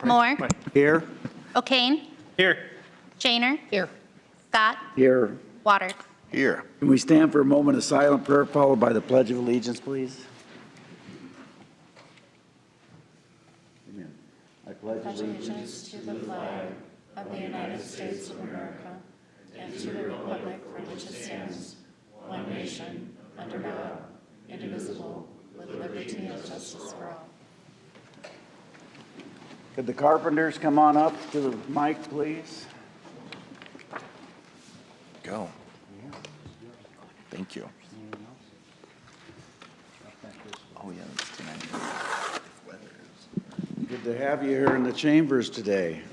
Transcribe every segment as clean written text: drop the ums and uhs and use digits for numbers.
Moore. Here. O'Kane. Here. Shaner. Here. Scott. Here. Waters. Here. Can we stand for a moment of silent prayer followed by the Pledge of Allegiance, please? Amen. I pledge allegiance to the flag of the United States of America and to the republic for which it stands, one nation, under God, indivisible, with liberty and justice for all. Could the carpenters come on up to the mic, please? Go. Thank you. Oh, yeah, that's tonight. Good to have you here in the chambers today.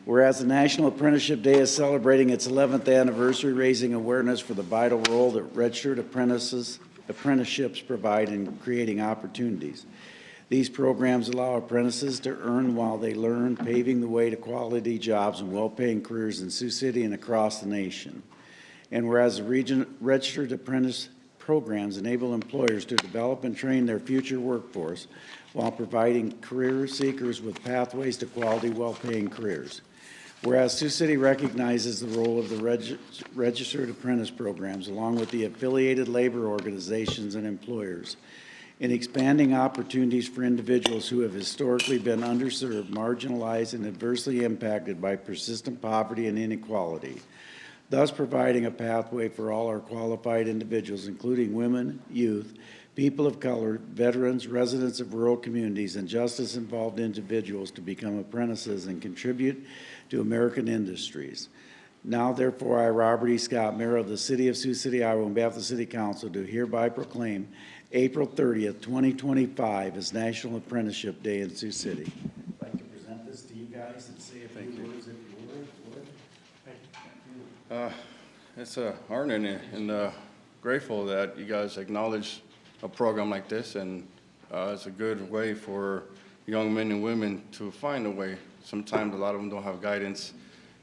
Whereas the National Apprenticeship Day is celebrating its 11th anniversary, raising awareness for the vital role that registered apprenticeships provide in creating opportunities. These programs allow apprentices to earn while they learn, paving the way to quality jobs and well-paying careers in Sioux City and across the nation. And whereas the registered apprentice programs enable employers to develop and train their future workforce while providing career seekers with pathways to quality, well-paying careers. Whereas Sioux City recognizes the role of the registered apprentice programs along with the affiliated labor organizations and employers in expanding opportunities for individuals who have historically been underserved, marginalized, and adversely impacted by persistent poverty and inequality, thus providing a pathway for all our qualified individuals, including women, youth, people of color, veterans, residents of rural communities, and justice-involved individuals to become apprentices and contribute to American industries. Now, therefore, I, Robert E. Scott, Mayor of the City of Sioux City, Iowa, on behalf of the City Council, do hereby proclaim April 30th, 2025 as National Apprenticeship Day in Sioux City. I'd like to present this to you guys and say a few words if you would. It's an honor and grateful that you guys acknowledge a program like this, and it's a good way for young men and women to find a way. Sometimes a lot of them don't have guidance,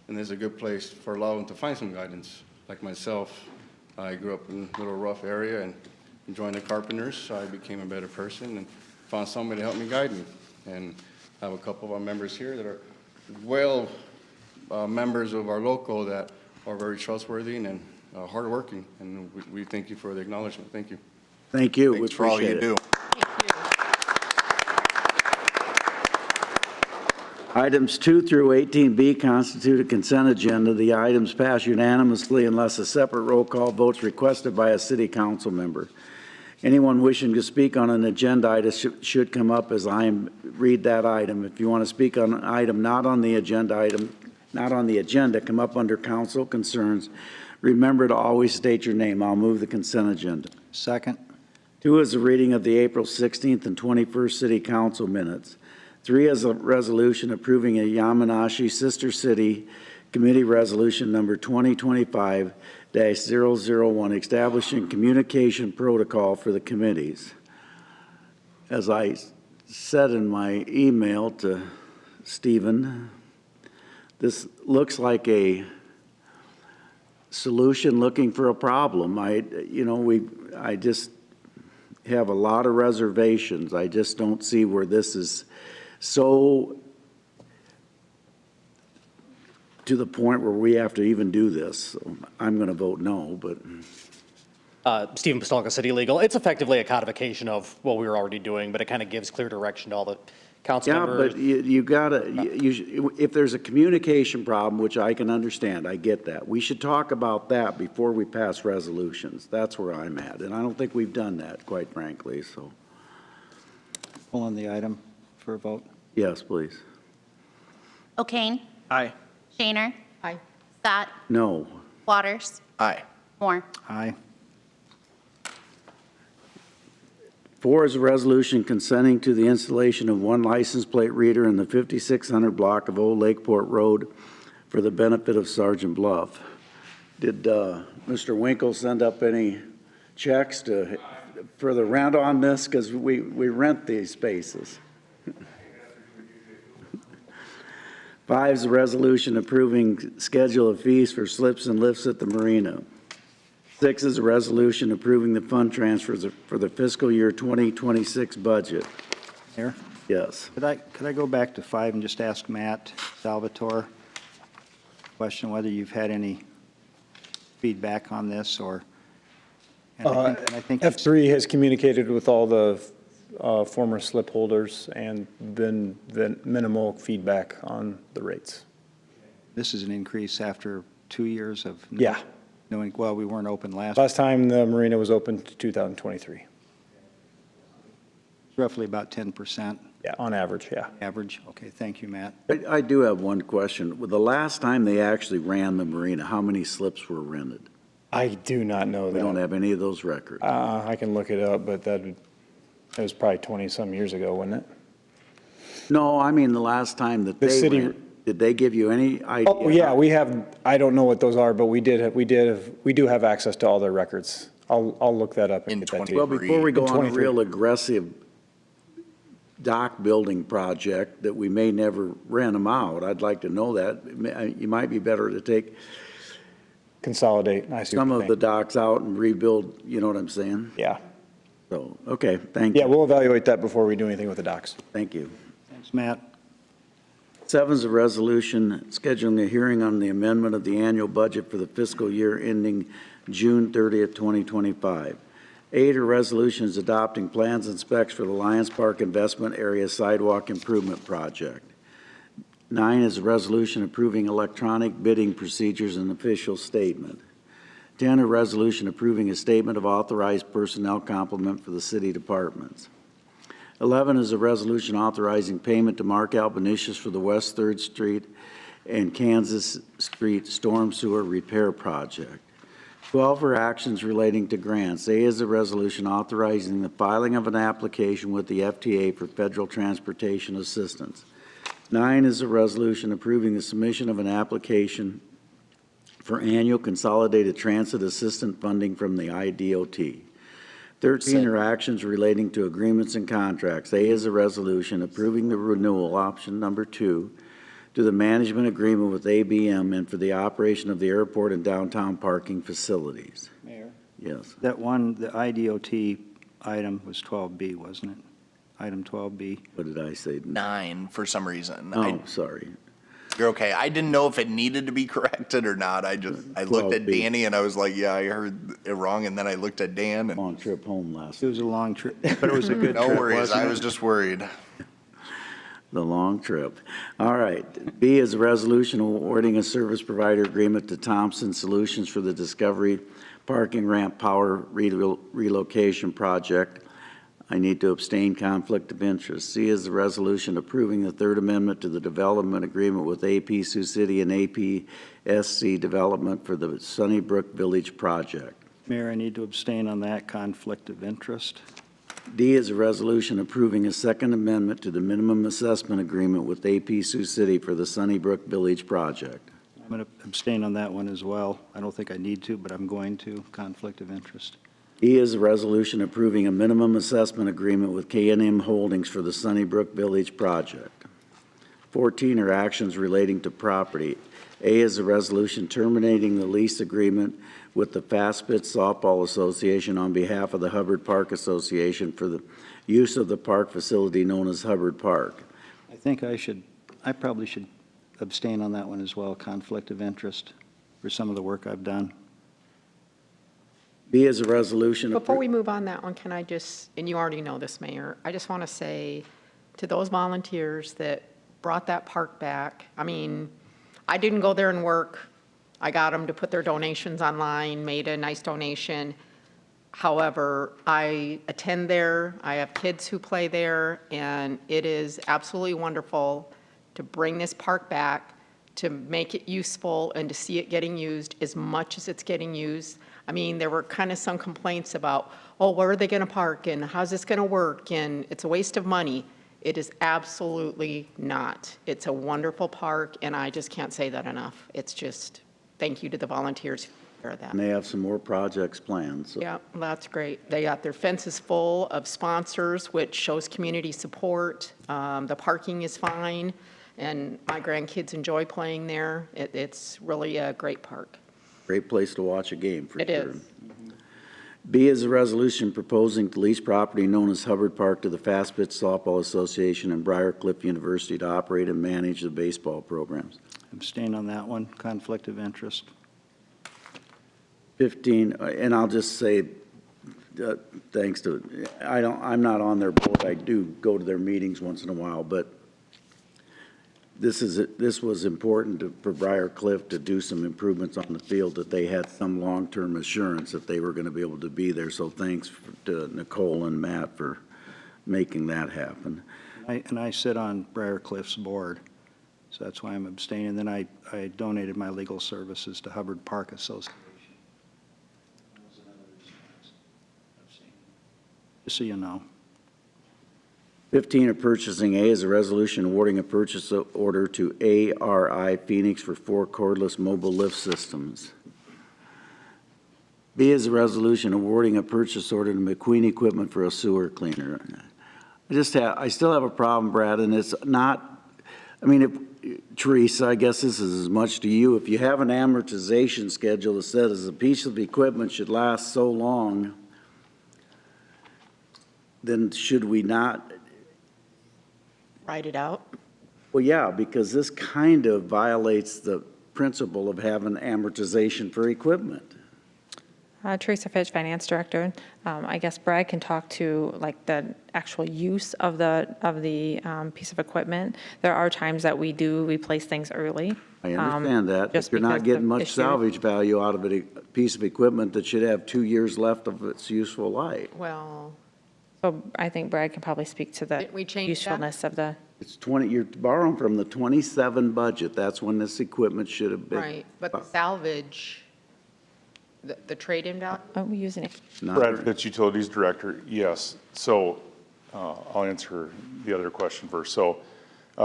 and there's a good place for a lot of them to find some guidance. Like myself, I grew up in a little rough area and joined the carpenters, so I became a better person and found somebody to help me guide me. And I have a couple of our members here that are members of our local that are very trustworthy and hardworking, and we thank you for the acknowledgement. Thank you. Thank you. Thanks We for all you appreciate do. it. Items 2 through 18B constitute a consent agenda. The items pass unanimously unless a separate roll call vote is requested by a city council member. Anyone wishing to speak on an agenda item should come up as I read that item. If you want to speak on an item not on the agenda, come up under council concerns. Remember to always state your name. I'll move the consent agenda. Second. 2 is a reading of the April 16th and 21st City Council minutes. 3 is a resolution approving a Yamanashi Sister City Committee Resolution number 2025-001 establishing communication protocol for the committees. As I said in my email to Stephen, this looks like a solution looking for a problem. I just have a lot of reservations. I just don't see where this is so to the point where we have to even do this. So I'm going to vote no, but. Stephen Pistolka, City Legal. It's effectively a codification of what we were already doing, but it kind of gives clear direction to all the council members. But you gotta, if there's a communication problem, which I can understand, I get that. We should talk about that before we pass resolutions. That's where I'm at. And I don't think we've done that, quite frankly, so. Pull on the item for a vote. Yes, please. O'Kane. Aye. Shaner. Aye. Scott. No. Waters. Aye. Moore. Aye. 4 is a resolution consenting to the installation of 1 license plate reader in the 5600 block of Old Lakeport Road for the benefit of Sergeant Bluff. Did Mr. Winkle send up any checks for the rent on this? Because we rent these spaces. 5 is a resolution approving schedule of fees for slips and lifts at the marina. 6 is a resolution approving the fund transfers for the fiscal year 2026 budget. Here. Yes. Could I go back to 5 and just ask Matt Salvatore, question whether you've had any feedback on this or? And I think F3 has communicated with all the former slip holders and been minimal feedback on the rates. this is an increase after 2 years of Yeah. knowing, well, we weren't open last, Last time the marina was open to 2023. roughly about 10% Yeah, on average, yeah. average. Okay, thank you, Matt. I do have one question. Well, the last time they actually ran the marina, how many slips were rented? I do not know We that. don't have any of those records. I can look it up, but that was probably 20-some years ago, wasn't it? No, I mean the last time that The they city- ran. Did they give you any idea? Oh, yeah, we have, I don't know what those are, but we do have access to all their records. I'll look that up and In get that to you. Well, before we go In on a 23. real aggressive dock building project that we may never rent them out, I'd like to know that. You might be better to take Consolidate, I see what some you're of the saying. docks out and rebuild, you know what I'm saying? Yeah, So, okay, thank yeah, you. we'll evaluate that before we do anything with the docks. Thank you. Thanks, Matt. 7 is a resolution scheduling a hearing on the amendment of the annual budget for the fiscal year ending June 30th, 2025. 8 are resolutions adopting plans and specs for the Lions Park Investment Area Sidewalk Improvement Project. 9 is a resolution approving electronic bidding procedures and official statement. 10, a resolution approving a statement of authorized personnel complement for the city departments. 11 is a resolution authorizing payment to Mark Albanesius for the West 3rd Street and Kansas Street Storm Sewer Repair Project. 12 are actions relating to grants. A is a resolution authorizing the filing of an application with the FTA for federal transportation assistance. 9 is a resolution approving the submission of an application for annual consolidated transit assistant funding from the IDOT. 13 are actions relating to agreements and contracts. A is a resolution approving the renewal, option number 2, to the management agreement with ABM and for the operation of the airport and downtown parking facilities. Mayor? Yes. That one, the IDOT item was 12B, wasn't it? Item 12B. What did I say? 9 for some reason. Oh, sorry. You're okay. I didn't know if it needed to be corrected or not. I looked at 12B. Danny and I was like, yeah, I heard it wrong. And then I looked at Dan and Long trip home last. It was a long trip, but it was a good no trip, worries. wasn't I it? was just worried. The long trip. All right. B is a resolution awarding a service provider agreement to Thompson Solutions for the Discovery Parking Ramp Power Relocation Project. I need to abstain, conflict of interest. C is the resolution approving the Third Amendment to the development agreement with AP Sioux City and APSC Development for the Sunnybrook Village Project. Mayor, I need to abstain on that, conflict of interest. D is a resolution approving a Second Amendment to the minimum assessment agreement with AP Sioux City for the Sunnybrook Village Project. I'm going to abstain on that one as well. I don't think I need to, but I'm going to, conflict of interest. E is a resolution approving a minimum assessment agreement with K&M Holdings for the Sunnybrook Village Project. 14 are actions relating to property. A is a resolution terminating the lease agreement with the Fast-Pitch Softball Association on behalf of the Hubbard Park Association for the use of the park facility known as Hubbard Park. I think I probably should abstain on that one as well, conflict of interest for some of the work I've done. B is a resolution. Before we move on that one, can I just, and you already know this, Mayor, I just want to say to those volunteers that brought that park back, I mean, I didn't go there and work. I got them to put their donations online, made a nice donation. However, I attend there, I have kids who play there, and it is absolutely wonderful to bring this park back, to make it useful, and to see it getting used as much as it's getting used. I mean, there were kind of some complaints about, oh, where are they going to park, and how's this going to work, and it's a waste of money. It is absolutely not. It's a wonderful park, and I just can't say that enough. It's just, thank you to the volunteers who took care of that. And they have some more projects planned. So. Yeah, that's great. They got their fences full of sponsors, which shows community support. The parking is fine, and my grandkids enjoy playing there. It's really a great park. Great place to watch a game, for It sure. is. B is a resolution proposing to lease property known as Hubbard Park to the Fast Pitch Softball Association and Briarcliff University to operate and manage the baseball programs. Abstain on that one, conflict of interest. 15, and I'll just say, thanks to, I'm not on their board. I do go to their meetings once in a while, but this was important for Briarcliff to do some improvements on the field, that they had some long-term assurance that they were going to be able to be there. So thanks to Nicole and Matt for making that happen. And I sit on Briarcliff's board, so that's why I'm abstaining. Then I donated my legal services to Hubbard Park Association. Just so you know. 15 of purchasing A is a resolution awarding a purchase order to ARI Phoenix for 4 cordless mobile lift systems. B is a resolution awarding a purchase order to McQueen Equipment for a sewer cleaner. I still have a problem, Brad, and it's not, I mean, Teresa, I guess this is as much to you. If you have an amortization schedule that says a piece of equipment should last so long, then should we not? Write it out. Well, yeah, because this kind of violates the principle of having amortization for equipment. Teresa Fitch, Finance Director. I guess Brad can talk to like the actual use of the piece of equipment. There are times that we do replace things early. I understand that. just If you're not because getting of much issues. salvage value out of a piece of equipment that should have 2 years left of its useful life. Well, So I think Brad can probably speak to the Didn't we change that? usefulness of the. It's 20, you're borrowing from the 27 budget. That's when this equipment should have been. right, but the salvage, the trade-in value? Are we using it? not- Brad Pitts, Utilities Director. Yes. So I'll answer the other question first. So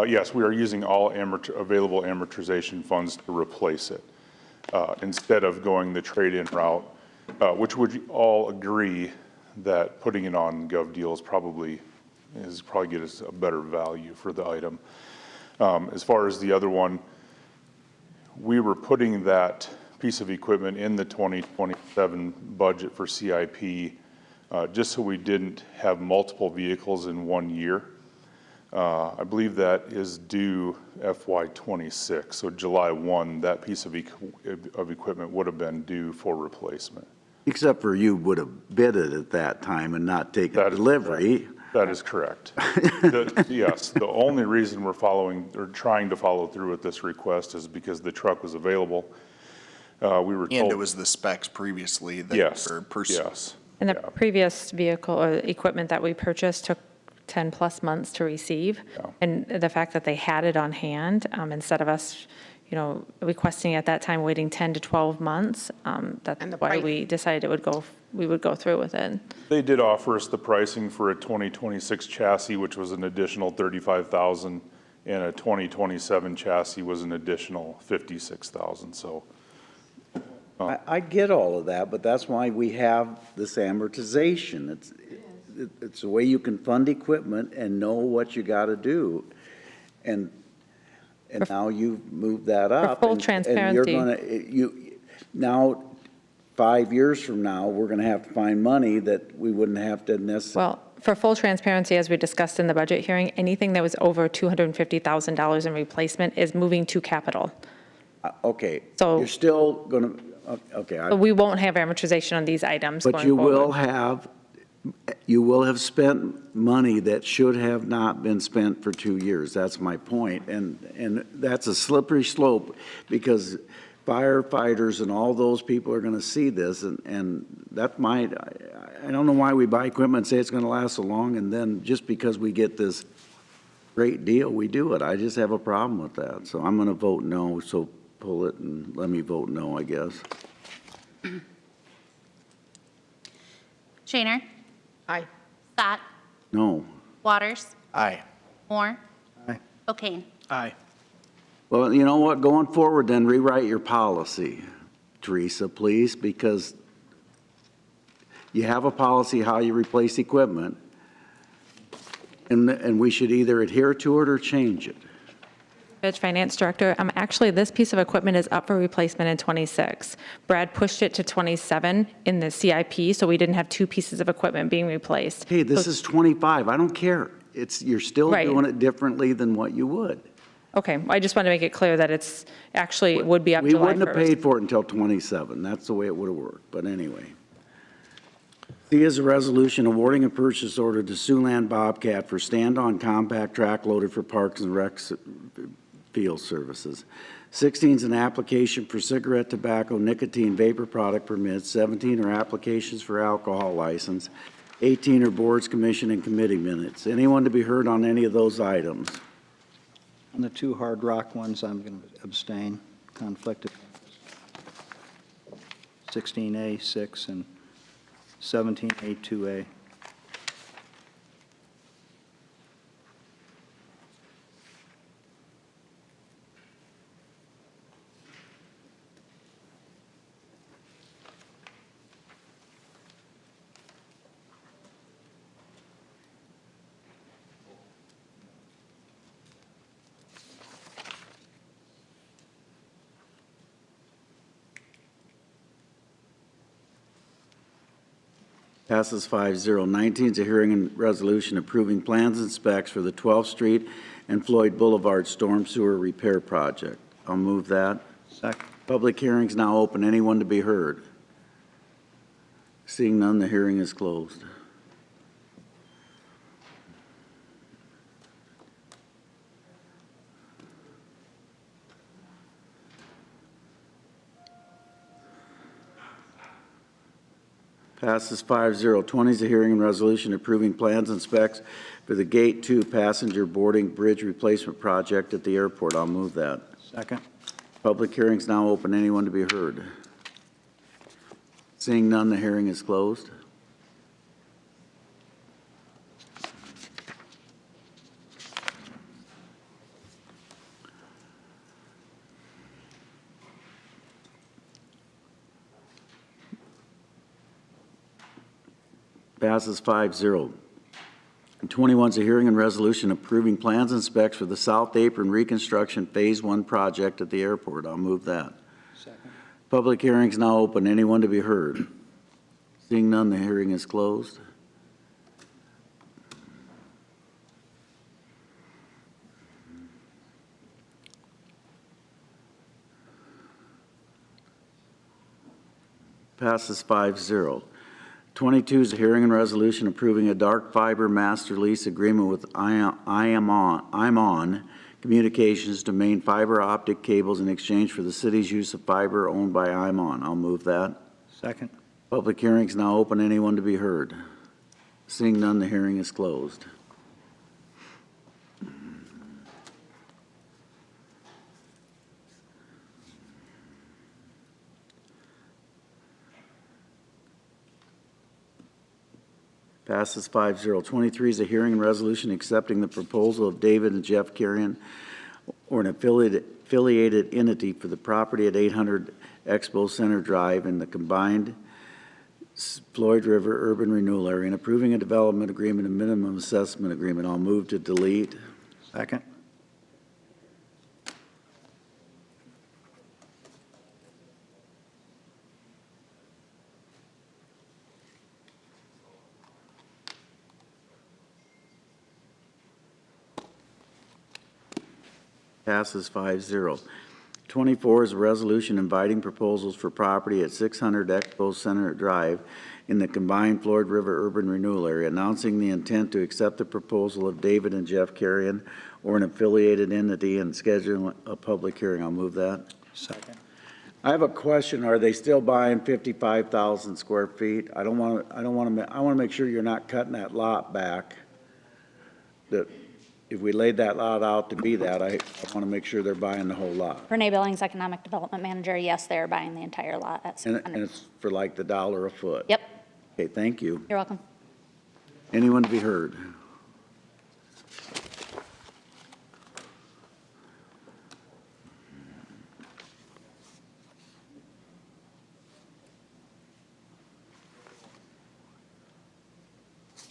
yes, we are using all available amortization funds to replace it instead of going the trade-in route, which would all agree that putting it on Gov Deals probably get us a better value for the item. As far as the other one, we were putting that piece of equipment in the 2027 budget for CIP just so we didn't have multiple vehicles in 1 year. I believe that is due FY26. So July 1, that piece of equipment would have been due for replacement. Except for you would have bid it at that time and not taken delivery. That is correct. Yes, the only reason we're trying to follow through with this request is because the truck was available. We were told. And it was the specs previously that Yes, were pursued. yes. And the Yeah. previous vehicle or equipment that we purchased took 10+ months to receive. Yeah. And the fact that they had it on hand, instead of us, requesting at that time, waiting 10 to 12 months, that's And the why price- we decided we would go through with it. They did offer us the pricing for a 2026 chassis, which was an additional $35,000, and a 2027 chassis was an additional $56,000, so. I get all of that, but that's why we have this amortization. It's a way you can fund equipment and know what you got to do. And now you've moved that up. full and transparency. you're gonna, now, 5 years from now, we're going to have to find money that we wouldn't have to necessarily. Well, for full transparency, as we discussed in the budget hearing, anything that was over $250,000 in replacement is moving to capital. Okay, So- you're still going to, okay. But we won't have amortization on these items But going you forward. you will have spent money that should have not been spent for 2 years. That's my point. And that's a slippery slope because firefighters and all those people are going to see this. And that might, I don't know why we buy equipment and say it's going to last so long. And then just because we get this great deal, we do it. I just have a problem with that. So I'm going to vote no. So pull it and let me vote no, I guess. Shaner, Aye. Scott, No. Waters, Aye. Moore, Aye. O'Kane. Aye. Well, you know what, going forward, then rewrite your policy, Teresa, please, because you have a policy how you replace equipment, and we should either adhere to it or change it. Village Finance Director, actually, this piece of equipment is up for replacement in '26. Brad pushed it to '27 in the CIP, so we didn't have two pieces of equipment being replaced. Hey, this is 25. I don't care. You're still Right. doing it differently than what you would. Okay, I just want to make it clear that it's, actually, it would be up We July 1st. wouldn't have paid for it until 27. That's the way it would have worked, but anyway. C is a resolution awarding a purchase order to Siouxland Bobcat for stand-on compact track loader for Parks and Rec field services. 16 is an application for cigarette, tobacco, nicotine, vapor product permits. 17 are applications for alcohol license. 18 are boards, commission, and committee minutes. Anyone to be heard on any of those items? On the two Hard Rock ones, I'm going to abstain, conflict of 16A, 6, and 17A, 2A. Passes 5-0. 19 is a hearing and resolution approving plans and specs for the 12th Street and Floyd Boulevard Storm Sewer Repair Project. I'll move that. Second. Public hearing's now open. Anyone to be heard? Seeing none, the hearing is closed. Passes 5-0. 20 is a hearing and resolution approving plans and specs for the Gate 2 passenger boarding bridge replacement project at the airport. I'll move that. Second. Public hearing's now open. Anyone to be heard? Seeing none, the hearing is closed. Passes 5-0. 21 is a hearing and resolution approving plans and specs for the South Apron Reconstruction Phase 1 project at the airport. I'll move that. Second. Public hearing's now open. Anyone to be heard? Seeing none, the hearing is closed. Passes 5-0. 22 is a hearing and resolution approving a dark fiber master lease agreement with I'm On Communications to main fiber optic cables in exchange for the city's use of fiber owned by I'm On. I'll move that. Second. Public hearing's now open. Anyone to be heard? Seeing none, the hearing is closed. Passes 5-0. 23 is a hearing and resolution accepting the proposal of David and Jeff Carrion or an affiliated entity for the property at 800 Expo Center Drive in the combined Floyd River Urban Renewal Area and approving a development agreement and minimum assessment agreement. I'll move to delete. Second. Passes 5-0. 24 is a resolution inviting proposals for property at 600 Expo Center Drive in the combined Floyd River Urban Renewal Area, announcing the intent to accept the proposal of David and Jeff Carrion or an affiliated entity and scheduling a public hearing. I'll move that. Second. I have a question. Are they still buying 55,000 square feet? I want to make sure you're not cutting that lot back. That if we laid that lot out to be that, I want to make sure they're buying the whole lot. Renee Billings, Economic Development Manager, yes, they're buying the entire lot at And 600. it's for like the $1 a foot? Yep, Okay, thank you. you're welcome. Anyone to be heard?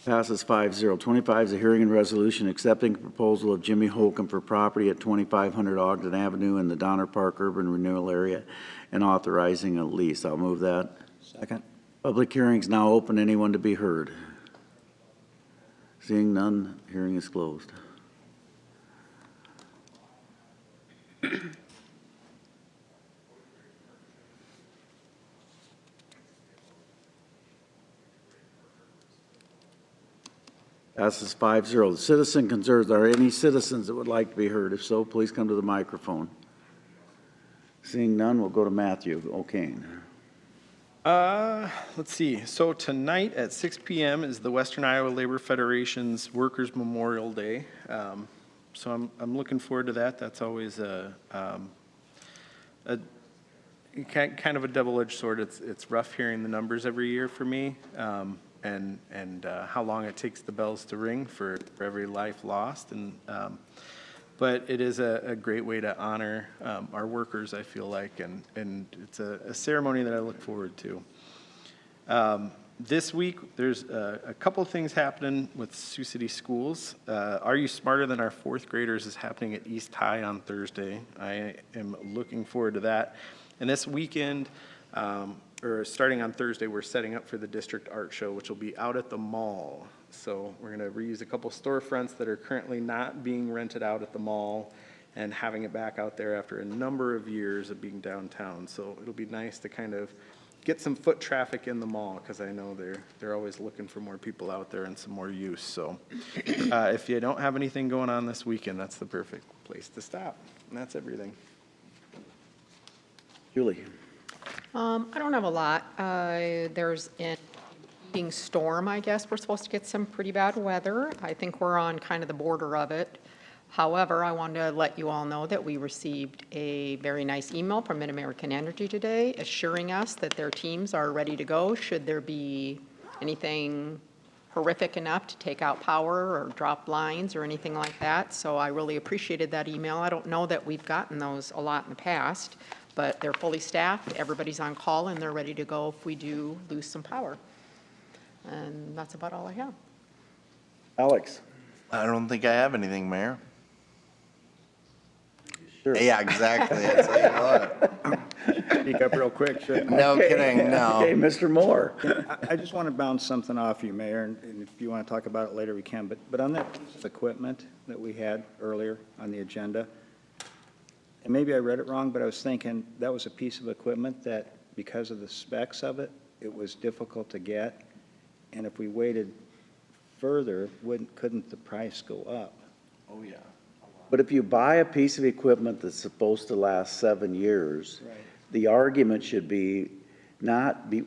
Passes 5-0. 25 is a hearing and resolution accepting proposal of Jimmy Holcomb for property at 2500 Ogden Avenue in the Donner Park Urban Renewal Area and authorizing a lease. I'll move that. Second. Public hearing is now open. Anyone to be heard? Seeing none, hearing is closed. Passes 5-0. The citizen concerns, are any citizens that would like to be heard? If so, please come to the microphone. Seeing none, we'll go to Matthew O'Kane. Let's see. So tonight at 6 p.m. is the Western Iowa Labor Federation's Workers' Memorial Day. So I'm looking forward to that. That's always a kind of a double-edged sword. It's rough hearing the numbers every year for me, and how long it takes the bells to ring for every life lost. But it is a great way to honor our workers, I feel like, and it's a ceremony that I look forward to. This week, there's a couple of things happening with Sioux City Schools. Are You Smarter Than Our Fourth Graders is happening at East High on Thursday. I am looking forward to that. And this weekend, or starting on Thursday, we're setting up for the District Art Show, which will be out at the mall. So we're going to reuse a couple storefronts that are currently not being rented out at the mall and having it back out there after a number of years of being downtown. So it'll be nice to kind of get some foot traffic in the mall, because I know they're always looking for more people out there and some more use. So if you don't have anything going on this weekend, that's the perfect place to stop. And that's everything. Julie. I don't have a lot. There's an impending storm, I guess. We're supposed to get some pretty bad weather. I think we're on kind of the border of it. However, I wanted to let you all know that we received a very nice email from Mid-American Energy today assuring us that their teams are ready to go should there be anything horrific enough to take out power or drop lines or anything like that. So I really appreciated that email. I don't know that we've gotten those a lot in the past, but they're fully staffed, everybody's on call, and they're ready to go if we do lose some power. And that's about all I have. Alex. I don't think I have anything, Mayor. Sure. Yeah, exactly. I'd say, Speak up real quick, shouldn't I? no kidding, no. Okay, Mr. Moore. I just want to bounce something off you, Mayor, and if you want to talk about it later, we can. But on that piece of equipment that we had earlier on the agenda, and maybe I read it wrong, but I was thinking that was a piece of equipment that, because of the specs of it, it was difficult to get. And if we waited further, couldn't the price go up? Oh, yeah. But if you buy a piece of equipment that's supposed to last 7 years, Right. the argument should be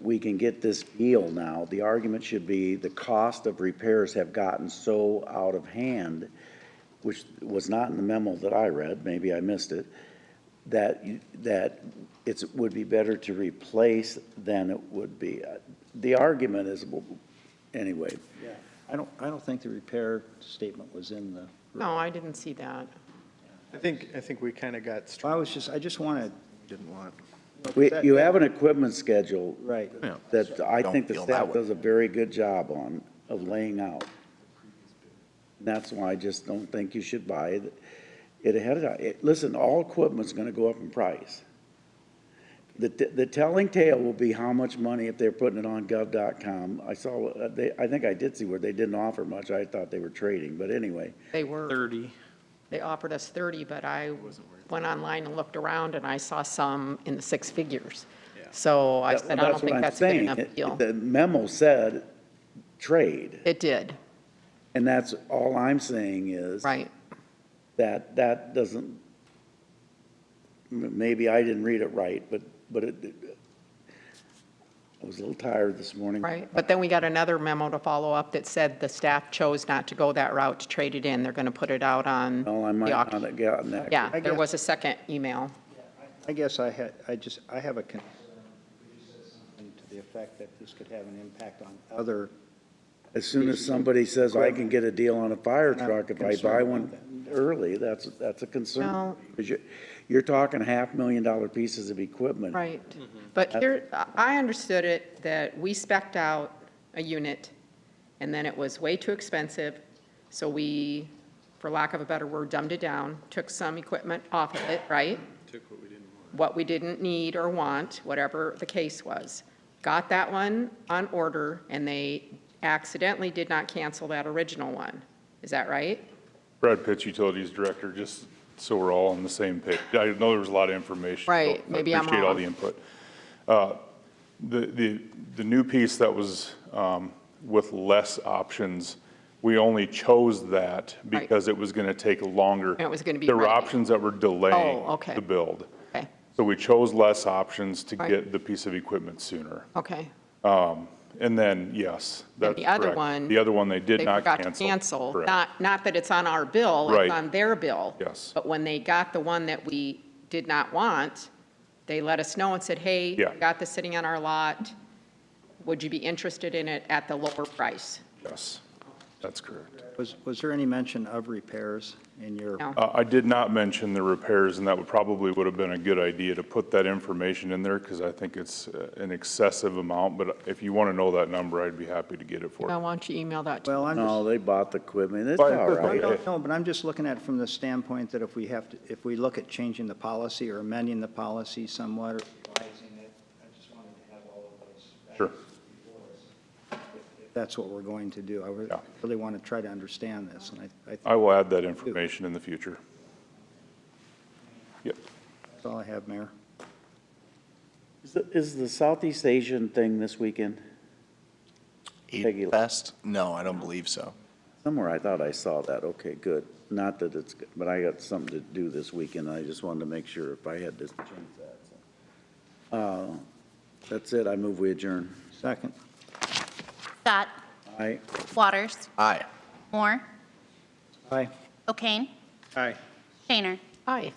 we can get this deal now. The argument should be the cost of repairs have gotten so out of hand, which was not in the memo that I read, maybe I missed it, that it would be better to replace than it would be. The argument is, anyway. Yeah. I don't think the repair statement was in the. No, I didn't see that. I think we kind of got I just wanted. didn't want. You have an equipment schedule. Right. Yeah. That I Don't think the feel that staff way. does a very good job of laying out. That's why I just don't think you should buy it ahead of time. Listen, all equipment's gonna go up in price. The telling tale will be how much money if they're putting it on gov.com. I saw, I think I did see where they didn't offer much. I thought they were trading, but anyway. They were. 30. They offered us 30, but I went online and looked around, and I saw some in the six figures. So I said, I don't think that's a good enough deal. The memo said trade, It did, and that's all I'm saying is. right. That doesn't, maybe I didn't read it right, but I was a little tired this morning. Right, but then we got another memo to follow up that said the staff chose not to go that route to trade it in. They're going to put it out on Well, I might the not auction. have gotten that. Yeah, I there guess- was a second email. I guess I have a concern to the effect that this could have an impact on other. As soon as somebody says, I can get a deal on a fire truck if I buy one early, that's a concern. Well- Because you're talking $500,000 pieces of equipment. Right. But here, I understood it that we spec'd out a unit, and then it was way too expensive, so we, for lack of a better word, dumbed it down, took some equipment off of it, right? Took what we didn't want. What we didn't need or want, whatever the case was. Got that one on order, and they accidentally did not cancel that original one. Is that right? Brad Pitts, Utilities Director, just so we're all on the same page. I know there was a lot of information. Right, so maybe I'm I appreciate all wrong. the input. The new piece that was with less options, we only chose that Right. because it was going to take longer. And it was gonna be There were ready. options that were delaying Oh, okay. the build. Okay, So we chose less options to Right. get the piece of equipment sooner. okay. And then, yes, And that's the other correct. one, The other one, they did They not forgot to cancel. cancel, Correct. not that it's on our bill, Right. it's on their bill. Yes. But when they got the one that we did not want, they let us know and said, hey, Yeah. we got this sitting on our lot. Would you be interested in it at the lower price? Yes, that's correct. Was there any mention of repairs in your? No. I did not mention the repairs, and that would have been a good idea to put that information in there, because I think it's an excessive amount, but if you want to know that number, I'd be happy to get it for Now, you. why don't you email that to Well, I'm just. No, they bought the equipment. It's Right. all I right. don't know, but I'm just looking at it from the standpoint that if we look at changing the policy or amending the policy somewhat or revising it, I just wanted to have all of those. Sure. If that's what we're going to do. I Yeah. really want to try to understand this, and I think I will add that information in the future. Yep. that's all I have, Mayor. Is the Southeast Asian thing this weekend? Peggy- Fest? No, I don't believe so. Somewhere I thought I saw that. Okay, good. Not that it's, but I got something to do this weekend. I just wanted to make sure if I had to change that. So. That's it. I move we adjourn. Second. Scott. Aye. Waters. Aye. Moore. Aye. O'Kane. Aye. Shaner. Aye.